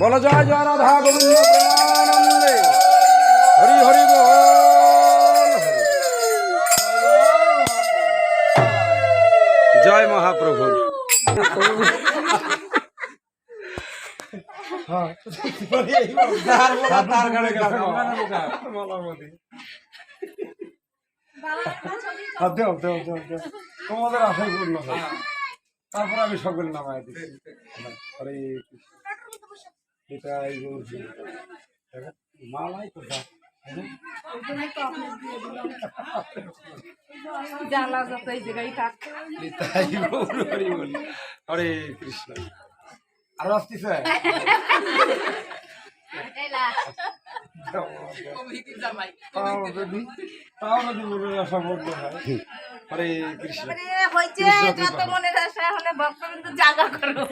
বলো জয় জয় রাধা গোবিন্দ প্রেমানন্দে হরি হরি বল। জয় মহাপ্রভুর। তোমাদের আশাই পূর্ণ হয়। তারপর আমি সকল নামায় দিচ্ছি। হরে কৃষ্ণ। এটাই বলছি মালাই তো হরে কৃষ্ণ। আরো আসতেছে হরে কৃষ্ণ। মনের আশা হলে ভক্তবিন্দু জাগা করো।